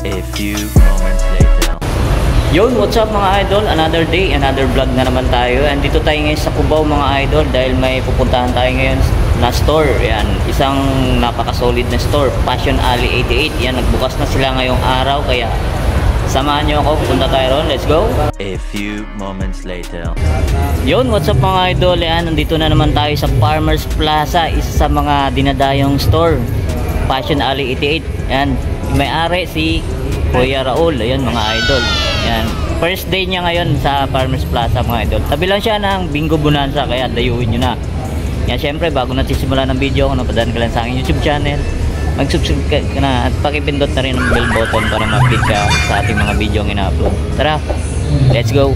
A few moments later. Yun, what's up mga idol? Another day, another vlog na naman tayo. And dito tayo ngayon sa Cubao mga idol dahil may pupuntahan tayo ngayon na store. Yan, isang napaka-solid na store, Passion Alley 88. Yan, nagbukas na sila ngayong araw kaya samahan nyo ako, pupunta tayo ron. Let's go! A few moments later. Yun, what's up mga idol? Yan, nandito na naman tayo sa Farmers Plaza, isa sa mga dinadayong store, Passion Alley 88. Yan, may-ari si Kuya Raul. Ayun mga idol. Yan, first day niya ngayon sa Farmers Plaza mga idol. Tabi lang siya ng Bingo Bonanza kaya dayuhin nyo na. Yan, syempre bago natin ng video, kung napadaan ka lang sa aking YouTube channel, mag-subscribe ka na at pakipindot na rin ang bell button para ma-update ka sa ating mga video ang ina-upload. Tara, let's go!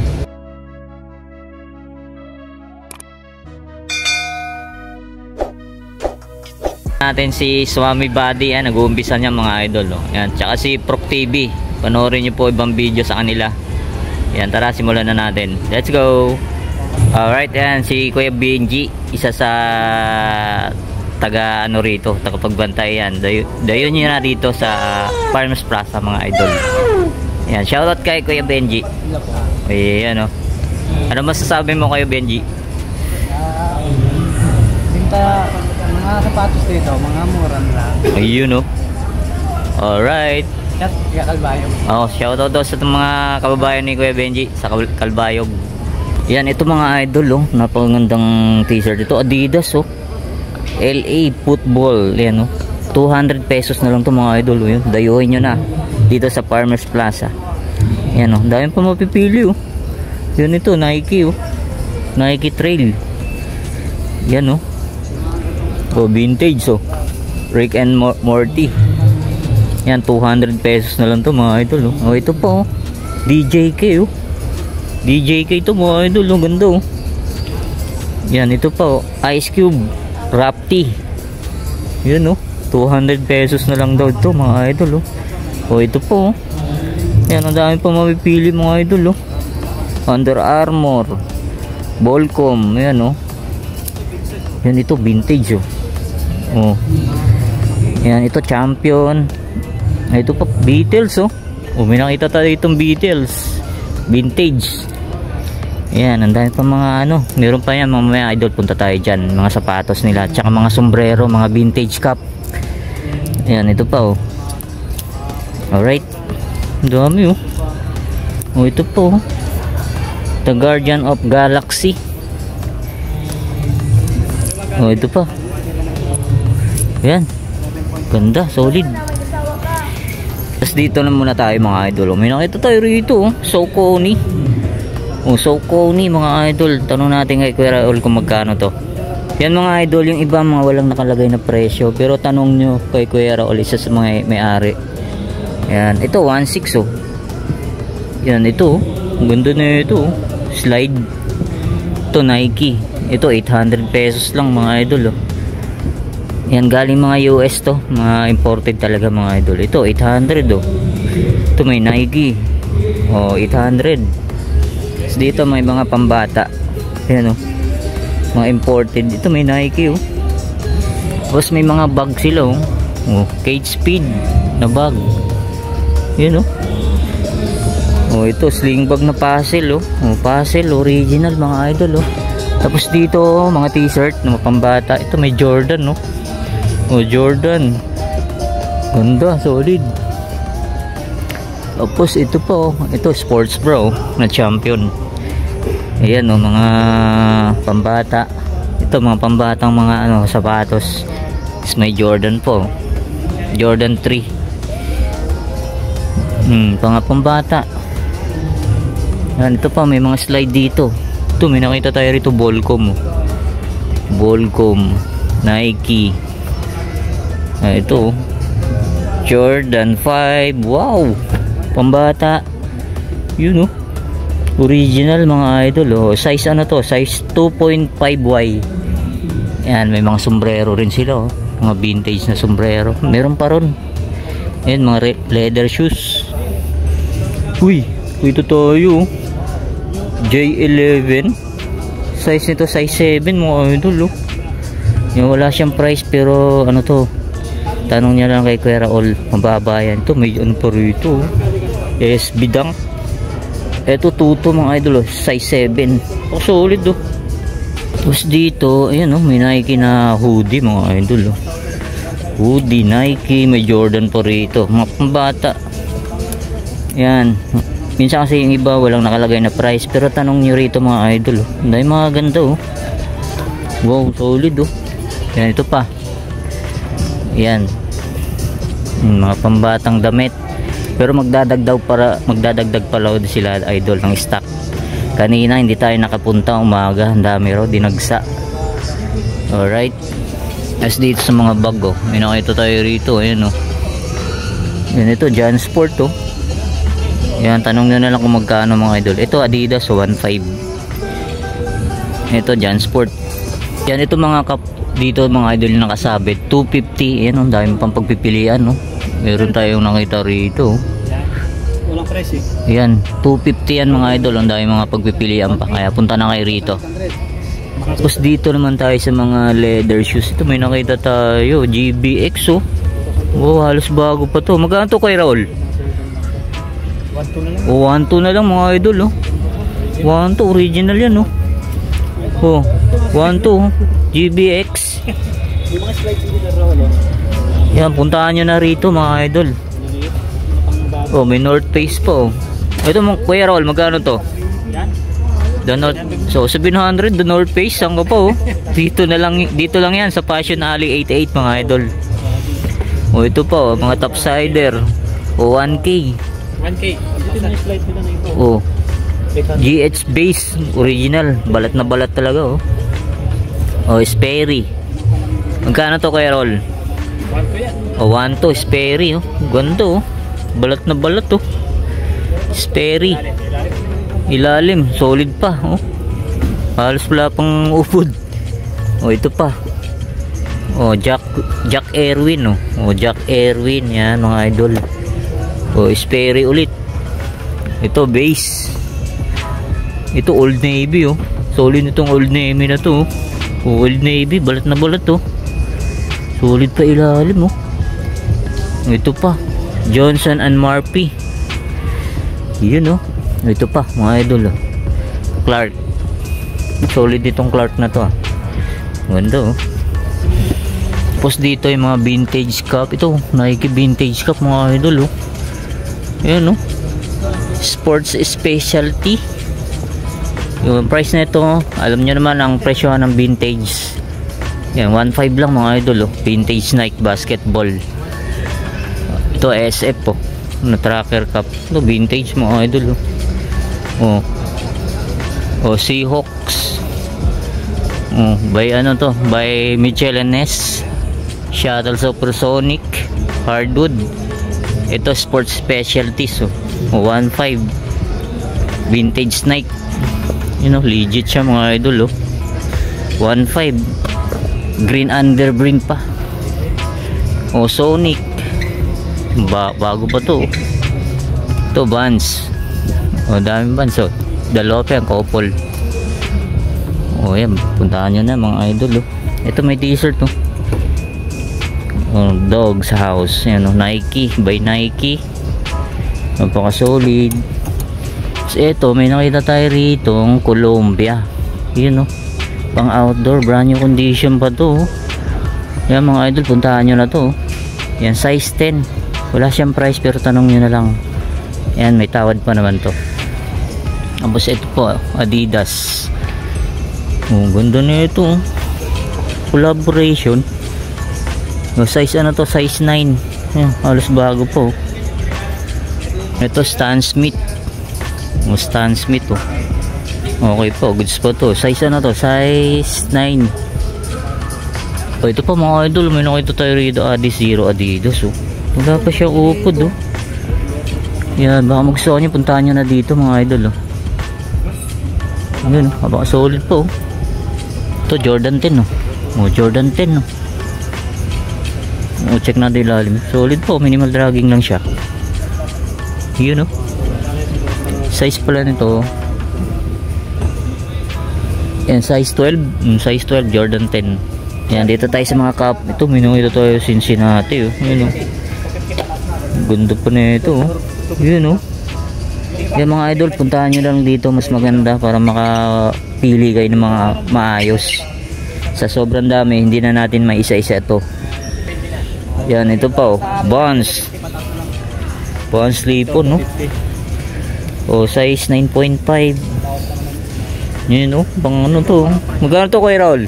Natin si Swami Buddy, nag-uumpisa niya mga idol. Yan, tsaka si Proc TV. Panoorin niyo po ibang video sa kanila. Yan, tara simulan na natin. Let's go. Alright, yan si Kuya Benji, isa sa taga ano rito, taga pagbantay yan. Dayon niyo na dito sa Farmers Plaza mga idol. Yan, shoutout kay Kuya Benji. Ayan Ano masasabi mo Kuya Benji? Binta mga sapatos dito, mga mura lang. Ayun Alright. Kaya Kalbayog. Shoutout daw sa mga kababayan ni Kuya Benji sa Kalbayog. Yan, ito mga idol napakagandang t-shirt ito, Adidas LA Football. Yan 200 pesos na lang to mga idol. Yun, dayuhin nyo na dito sa Farmers Plaza. Yan dami pa mapipili Yun ito, Nike Nike Trail. Yan vintage Rick and Morty. Yan, 200 pesos na lang to mga idol. Ito pa DJK DJK to mga idol. Ganda Yan, ito pa Ice Cube Rapti. Yan 200 pesos na lang daw ito mga idol. Ito pa Yan, ang dami pa mapipili mga idol. Under Armour, Volcom. Yan yan, ito vintage yan, ito Champion. Ito pa Beatles may nakita tayo itong Beatles vintage. Yan, ang dami pa mga meron pa yan mamaya idol, punta tayo dyan, mga sapatos nila tsaka mga sombrero, mga vintage cap. Yan, ito pa alright, ang dami ito pa The Guardian of Galaxy. Ito pa. Yan, ganda, solid. Tapos dito na muna tayo mga idol. May nakita tayo rito Saucony. Saucony mga idol. Tanong natin kay Kuya Raul kung magkano to. Yan mga idol, yung iba mga walang nakalagay na presyo, pero tanong nyo kay Kuya Raul, isa sa mga may-ari. Yan, ito 1.6 Yan, ito ganda na ito slide. Ito Nike. Ito 800 pesos lang mga idol Yan, galing mga US to, mga imported talaga mga idol. Ito 800 Ito may Nike 800. Tapos dito may mga pambata. Yan mga imported. Ito may Nike Tapos may mga bag sila Kate Speed na bag. Yan ito sling bag na puzzle puzzle original mga idol Tapos dito mga t-shirt na pambata. Ito may Jordan Jordan, ganda, solid. Tapos ito pa ito Sports Bra na Champion. Ayan mga pambata. Ito mga pambatang mga sapatos. Tapos may Jordan po, Jordan 3. Mga pambata. Yan, ito pa may mga slide dito. Ito may nakita tayo rito Volcom Nike. Ito Jordan 5. Wow, pambata. Yun original mga idol size size 2.5Y. Yan, may mga sombrero rin sila mga vintage na sombrero. Meron pa ron. Yan, mga leather shoes. Ito tayo J11. Size nito size 7 mga idol Yung wala siyang price pero Tanong niya lang kay Kuya Raul, mababa yan. Ito may ano pa rito, SB Dunk. Ito tuto mga idol, size 7. Oh, solid oh. Tapos dito, ayan oh, may Nike na hoodie mga idol oh. Hoodie, Nike, may Jordan po rito. Mga pambata. Yan. Minsan kasi yung iba walang nakalagay na price. Pero tanong nyo rito mga idol oh. Dahil mga ganda oh. Wow, solid oh. Yan, ito pa. Yan. Mga pambatang damit. Pero magdadagdag pala sila idol ng stock. Kanina hindi tayo nakapunta umaga. Ang dami raw dinagsa. Alright. As dito sa mga bag oh. May nakita tayo rito. Ayan oh. Yan ito, Jan Sport oh. Yan, tanong nyo na lang kung magkano mga idol. Ito Adidas 1.5. Ito Jan Sport. Yan ito mga dito mga idol yung nakasabit 250. Yan oh, dami pang pagpipilian oh. Meron tayong nakita rito. Walang price eh. Yan, 250 yan mga idol. Ang dami mga pagpipilian pa. Kaya punta na kayo rito. Tapos dito naman tayo sa mga leather shoes. Ito may nakita tayo, GBX oh. Wow, halos bago pa to. Magkano to kay Raul? 1.2 na lang. Oh, 1.2 na lang mga idol oh. 1.2 original yan oh. Oh, 1.2 GBX. Yung mga slides dito na Raul oh. Yan, puntahan nyo na rito mga idol. Oh, may North Face pa oh. Ito mga Kuya Raul, magkano to? The North, so 700 the North Face, saan ka pa oh. Dito lang yan sa Fashion Alley 88 mga idol. Oh, ito pa oh, mga topsider. Oh, 1K. 1K. Dito na yung slide nila na ito. Oh. GH base original, balat na balat talaga oh. Oh, Sperry. Magkano to kay Roll? 1.2 yan. Oh, 1.2 Sperry oh. Ganda oh. Balat na balat oh. Sperry. Ilalim, solid pa oh. Halos wala pang upod. Oh, ito pa. Oh, Jack Erwin oh. Oh, Jack Erwin yan mga idol. Oh, Sperry ulit. Ito base. Ito Old Navy oh. Solid itong Old Navy na to oh. Oh, Old Navy, balat na balat oh. Solid pa ilalim oh. Ito pa Johnson and Murphy. Yun oh. Ito pa mga idol oh. Clark. Solid itong Clark na to ah. Ganda oh. Tapos dito yung mga vintage cup. Ito Nike vintage cup mga idol oh. Ayan oh. Sports specialty. Yung price na ito, alam nyo naman ang presyo ng vintage. Yan, 1.5 lang mga idol oh. Vintage Nike basketball. Ito SF oh. Na tracker cup. Ito vintage mga idol oh. Oh. Oh, Seahawks. Oh, by ano to? By Mitchell & Ness. Shuttle Supersonic. Hardwood. Ito sports specialties oh. Oh, 1.5. Vintage Nike. You know, legit siya mga idol oh. 1.5. Green underbrim pa. Oh, Sonic. Bago pa to. Ito Vans. Oh, daming Vans oh. Dalawa pa yung couple. Oh, yan. Puntahan nyo na mga idol oh. Ito may t-shirt oh. Oh, Dog's House. Yan oh. Nike. By Nike. Napaka solid. Ito may nakita tayo rito Columbia. Yun oh. Pang outdoor, brand new condition pa to oh. Yan mga idol, puntahan nyo na to oh. Yan size 10. Wala siyang price pero tanong nyo na lang. Yan, may tawad pa naman to. Tapos ito po Adidas. Oh, ganda na ito oh. Collaboration. Oh, size ano to, size 9. Yan, halos bago po oh. Ito Stan Smith. Oh, Stan Smith oh. Okay po, goods po to. Size ano to? Size 9. Oh, ito pa mga idol, may nakita tayo rito Adidas oh. Wala pa siya upod oh. Yan, baka magsuo nyo, puntahan nyo na dito mga idol oh. Ayun oh, baka solid po oh. Ito Jordan 10 oh. Oh, Jordan 10 oh. Oh, check natin ilalim. Solid po, minimal dragging lang siya. Yun oh. Size pala nito. Yan, size 12. Size 12 Jordan 10. Yan, dito tayo sa mga cup. Ito, minungi ito tayo Cincinnati. Oh. Yun, oh. Ganda pa na ito. Oh. Yun, oh. Yan mga idol, puntahan nyo lang dito. Mas maganda para makapili kayo ng mga maayos. Sa sobrang dami, hindi na natin maisa-isa ito. Yan, ito pa, oh. Bonds. Bonds lipon, no? Oh, size 9.5. Yun, oh. Pang ano to? Magkano to, Kuya Raul?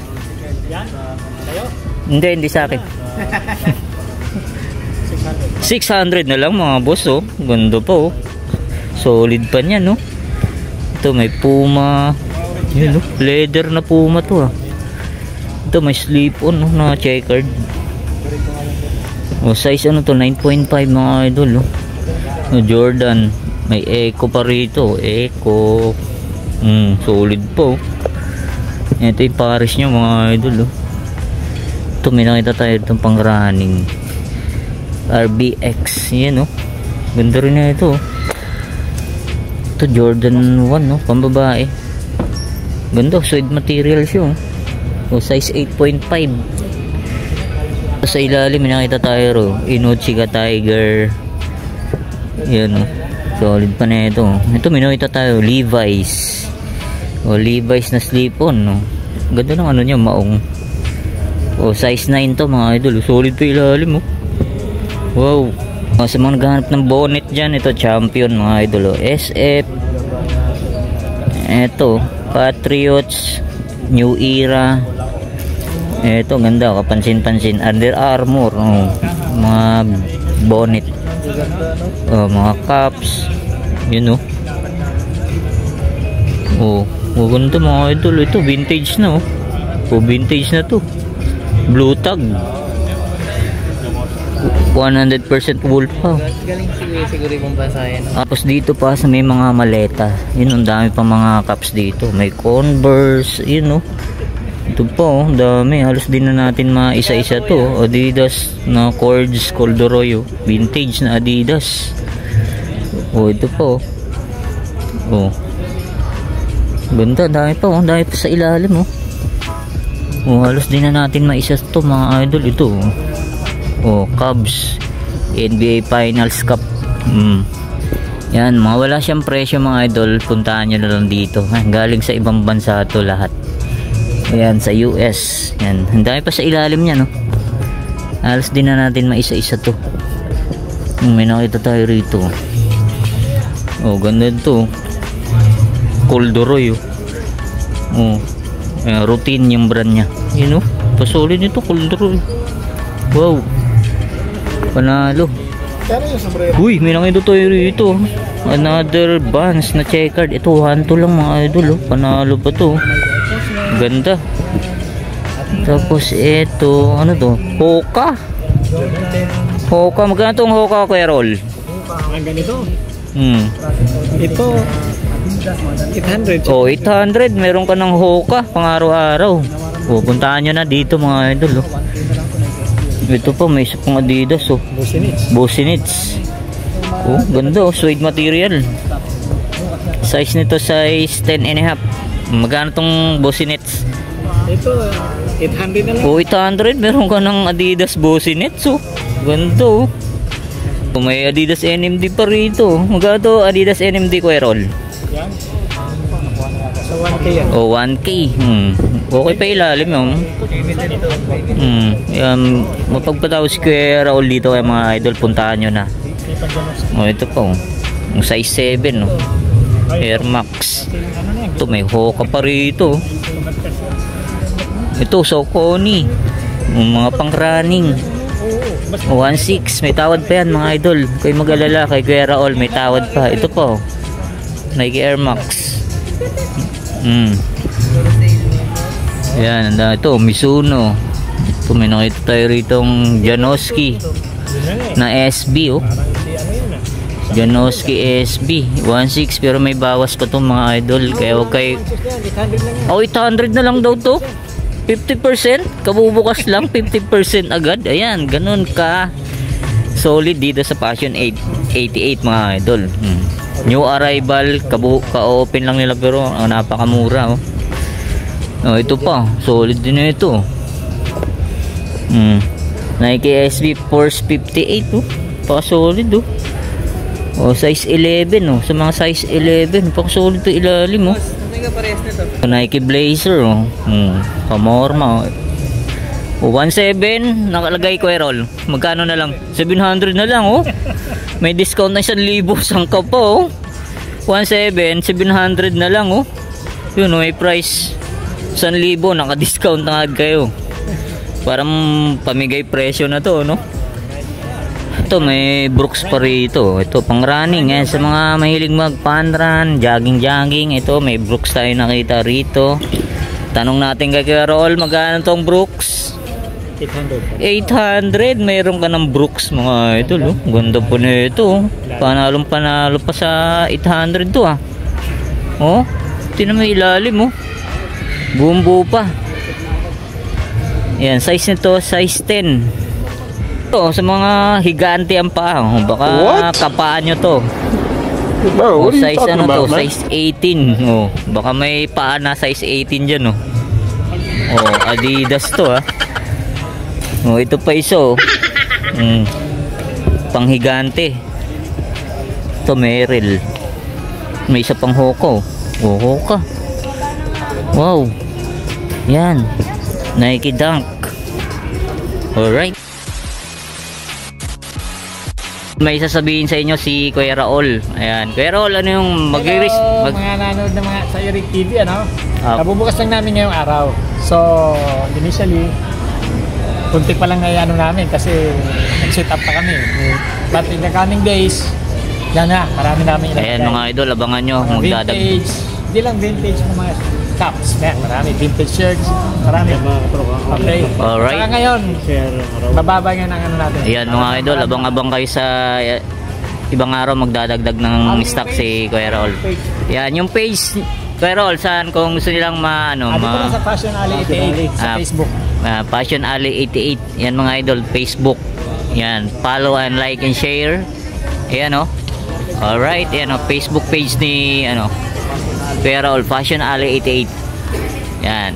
Hindi sa akin. 600 na lang mga boss, oh. Ganda pa, oh. Solid pa niyan, no? Ito may Puma. Yun, oh. Leather na Puma to, ah. Ito may slip-on, no? Na checkered. Oh, size ano to? 9.5 mga idol, oh. Oh, Jordan. May Echo pa rito. Echo. Solid po, oh. Ito yung Paris nyo mga idol, oh. Ito may nakita tayo itong pang running RBX. Yan, oh. Ganda rin na ito, oh. Ito Jordan 1, no? Pambabae. Ganda, suede materials yun, oh. Size 8.5. Sa ilalim may nakita tayo ro Inuchika Tiger. Yan, oh. Solid pa na ito. Ito may nakita tayo Levi's. O Levi's na slip-on, no? Ganda ng ano niya, maong. O size 9 to mga idol. Solid pa ilalim, oh. Wow. O, sa mga naghahanap ng bonnet dyan, ito Champion mga idol, oh. SF. Ito Patriots, New Era. Ito ganda, kapansin-pansin. Under Armour, oh. Mga bonnet, oh, mga caps. Yun, oh. Oh, maganda mga idol. Ito vintage na, oh. Oh, vintage na to. Blue tag. 100% wool pa. Galing siguro yung basahin. Tapos dito pa sa may mga maleta. Yun, ang dami pa mga caps dito. May Converse, yun, oh. Ito pa, oh, dami. Halos din na natin maisa-isa to. Adidas na cords, corduroy, oh. Vintage na Adidas. Oh, ito pa, oh. Oh. Ganda, dami pa, oh. Dami pa sa ilalim, oh. Oh, halos din na natin maisa to mga idol. Ito, oh. Oh, Cubs NBA Finals Cup. Yan, mga wala siyang presyo mga idol. Puntahan nyo na lang dito. Galing sa ibang bansa to lahat. Ayan, sa US. Yan, ang dami pa sa ilalim niya, no? Halos din na natin maisa-isa to. May nakita tayo rito. Oh, ganda to. Corduroy, oh. Oh, routine yung brand niya. Yun, oh. Pasolid nito, Corduroy. Wow. Panalo. Uy, may nakita tayo rito. Another Vans na checkered. Ito, 1-2 lang mga idol, oh. Panalo pa to. Ganda. Tapos ito, ano to? Hoka. Hoka, magkano tong Hoka, Kuya Roll? Ang ganito. Ito 800. Oh, 800. Meron ka ng Hoka pang araw-araw. Oh, puntahan nyo na dito mga idol, oh. Ito pa, may isa pang Adidas, oh. Businits. Oh, ganda, oh. Suede material. Size nito size 10.5. Magkano tong Businits? Ito 800 na lang. Oh, 800. Meron ka ng Adidas Businits, oh. Ganda, oh. Oh, may Adidas NMD pa rito. Magkano to Adidas NMD, Kuya Roll? Yan. So 1K yan. Oh, 1K. Okay pa ilalim, oh. Yan, mapagpataw si Kuya Raul dito kay mga idol, puntahan nyo na. Oh, ito pa, oh. Yung size 7, oh. Air Max. Ito, may Hoka pa rito. Ito, Saucony. Mga pang running. 1.6. May tawad pa yan mga idol. Kayo mag-alala, kay Kuya Raul may tawad pa. Ito po, Nike Air Max. Yan, ito Mizuno. Ito, may nakita tayo ritong Janoski na SB, oh. Janoski SB 1.6, pero may bawas pa itong mga idol. Kaya huwag kayo. Oh, 800 na lang daw to. 50%, kabubukas lang 50% agad. Ayan, ganun ka solid dito sa Passion 888 mga idol. New arrival, ka-open lang nila pero napakamura, oh. Oh, ito pa, solid din na ito. Nike SB Force 58 oh. Paka-solid oh. Oh, size 11 oh. Sa mga size 11, paka-solid to ilalim oh. Nike Blazer oh. Kamorma oh. 1.7 nakalagay ko roll. Magkano na lang? 700 na lang oh. May discount na 1,000 sangka pa oh. 1.7 700 na lang oh. Yun oh, may price 1,000, naka-discount na agad kayo. Parang pamigay presyo na to, no? Ito may Brooks pa rito. Ito pang running sa mga mahilig mag-fun run, jogging. Ito may Brooks tayo nakita rito. Tanong natin kay Carol, magkano tong Brooks? 800. Mayroon ka ng Brooks mga ito, no? Ganda po nito. Panalo pa sa 800 to ah. Oh, tingnan mo ilalim oh. Bumbu pa. Yan, size nito, size 10. Ito, sa mga higante ang paa. Baka kapaan nyo to. Bro, what are you Size talking ano about, to, man? size 18. Oh, baka may paa na size 18 dyan, oh. Oh, Adidas to, ah. Oh, ito pa iso. Panghigante. Ito, Merrell. May isa pang Hoka, oh. Oh, Hoka. Wow. Yan. Nike Dunk. Alright. May sasabihin sa inyo si Kuya Raul. Ayan. Kuya Raul, ano yung mag-risk? Mga nanood ng mga sa Eric TV, ano? Nabubukas lang namin ngayong araw. So, initially, kunti pa lang na ano namin kasi nag-set up pa kami. But in the coming days, yan na, marami namin ilagay. Ayan mga idol, abangan nyo. Magdadag. Vintage, hindi lang vintage ng mga caps. Marami vintage shirts, marami. Okay. Alright. Saka ngayon, bababa ngayon ang ano natin. Ayan mga idol, abang-abang kayo sa ibang araw magdadagdag ng stock si Kuya Raul. Yan, yung page Kuya Raul, saan kung gusto nilang dito lang sa Fashion Alley 88 sa Facebook. Fashion Alley 88. Yan mga idol, Facebook. Yan, follow and like and share. Ayan oh. Alright, yan oh, Facebook page ni Kuya Raul, Fashion Alley 88. Yan.